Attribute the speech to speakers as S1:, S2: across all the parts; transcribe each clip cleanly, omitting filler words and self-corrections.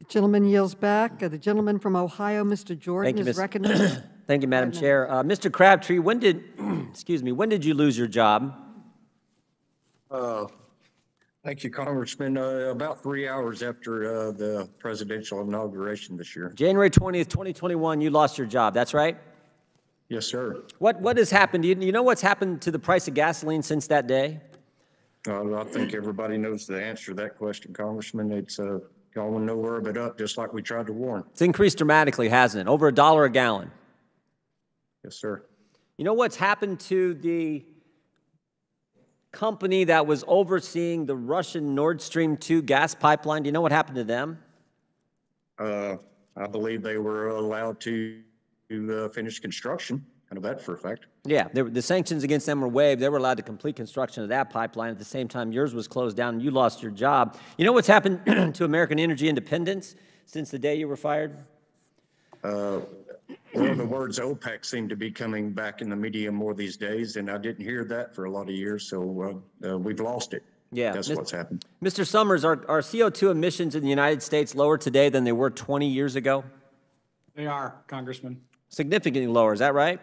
S1: Gentleman yields back. The gentleman from Ohio, Mr. Jordan, is recognized.
S2: Thank you, Madam Chair. Mr. Crabtree, when did, excuse me, when did you lose your job?
S3: Thank you, Congressman. About 3 hours after the presidential inauguration this year.
S2: January 20th, 2021, you lost your job. That's right?
S3: Yes, sir.
S2: What has happened? Do you know what's happened to the price of gasoline since that day?
S3: I think everybody knows the answer to that question, Congressman. It's going nowhere but up, just like we tried to warn.
S2: It's increased dramatically, hasn't it? Over $1 a gallon.
S3: Yes, sir.
S2: You know what's happened to the company that was overseeing the Russian Nord Stream 2 gas pipeline? Do you know what happened to them?
S3: I believe they were allowed to finish construction. I know that for a fact.
S2: Yeah, the sanctions against them were waived. They were allowed to complete construction of that pipeline. At the same time, yours was closed down and you lost your job. You know what's happened to American energy independence since the day you were fired?
S3: Well, the words OPEC seem to be coming back in the media more these days, and I didn't hear that for a lot of years, so we've lost it.
S2: Yeah,
S3: that's what's happened.
S2: Mr. Summers, are CO2 emissions in the United States lower today than they were 20 years ago?
S4: They are, Congressman.
S2: Significantly lower, is that right?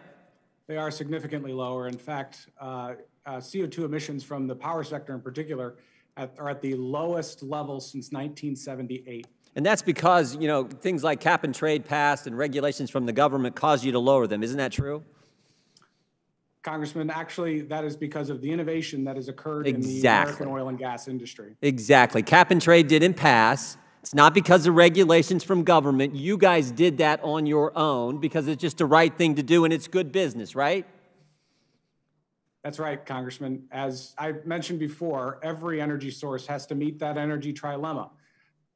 S4: They are significantly lower. In fact, CO2 emissions from the power sector in particular are at the lowest level since 1978.
S2: And that's because, you know, things like cap and trade passed and regulations from the government caused you to lower them. Isn't that true?
S4: Congressman, actually, that is because of the innovation that has occurred in the American oil and gas industry.
S2: Exactly. Cap and trade didn't pass. It's not because of regulations from government. You guys did that on your own because it's just the right thing to do and it's good business, right?
S4: That's right, Congressman. As I mentioned before, every energy source has to meet that energy trilemma: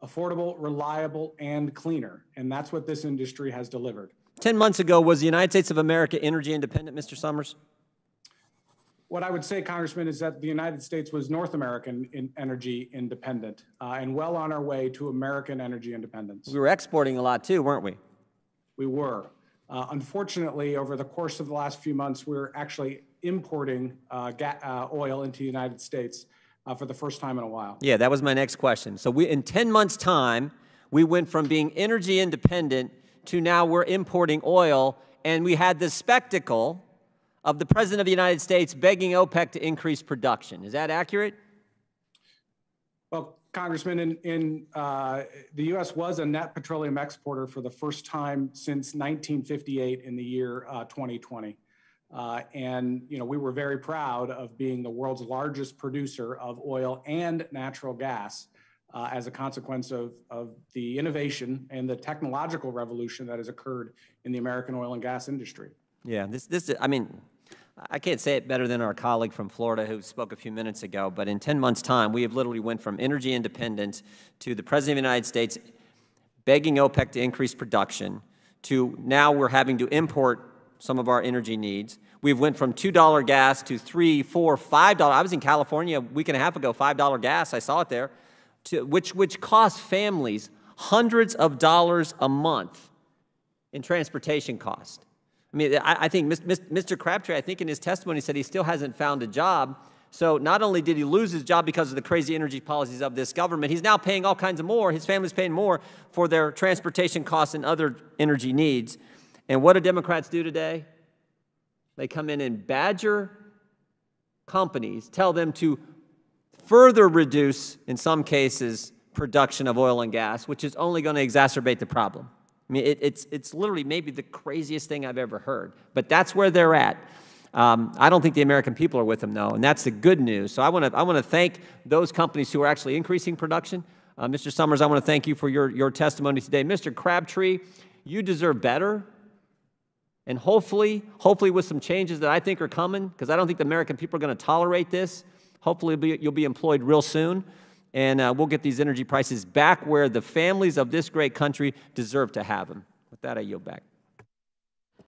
S4: affordable, reliable, and cleaner. And that's what this industry has delivered.
S2: 10 months ago, was the United States of America energy independent, Mr. Summers?
S4: What I would say, Congressman, is that the United States was North American energy independent and well on our way to American energy independence.
S2: We were exporting a lot too, weren't we?
S4: We were. Unfortunately, over the course of the last few months, we're actually importing oil into the United States for the first time in a while.
S2: Yeah, that was my next question. So in 10 months' time, we went from being energy independent to now we're importing oil, and we had the spectacle of the President of the United States begging OPEC to increase production. Is that accurate?
S4: Well, Congressman, the U.S. was a net petroleum exporter for the first time since 1958 in the year 2020. And, you know, we were very proud of being the world's largest producer of oil and natural gas as a consequence of the innovation and the technological revolution that has occurred in the American oil and gas industry.
S2: Yeah, I mean, I can't say it better than our colleague from Florida who spoke a few minutes ago, but in 10 months' time, we have literally went from energy independence to the President of the United States begging OPEC to increase production to now we're having to import some of our energy needs. We've went from $2 gas to $3, $4, $5. I was in California a week and a half ago, $5 gas, I saw it there, which costs families hundreds of dollars a month in transportation cost. I mean, I think Mr. Crabtree, I think in his testimony said he still hasn't found a job. So not only did he lose his job because of the crazy energy policies of this government, he's now paying all kinds of more. His family's paying more for their transportation costs and other energy needs. And what do Democrats do today? They come in and badger companies, tell them to further reduce, in some cases, production of oil and gas, which is only going to exacerbate the problem. I mean, it's literally maybe the craziest thing I've ever heard, but that's where they're at. I don't think the American people are with them, though, and that's the good news. So I want to thank those companies who are actually increasing production. Mr. Summers, I want to thank you for your testimony today. Mr. Crabtree, you deserve better, and hopefully with some changes that I think are coming, because I don't think the American people are going to tolerate this. Hopefully you'll be employed real soon. And we'll get these energy prices back where the families of this great country deserve to have them. With that, I yield back.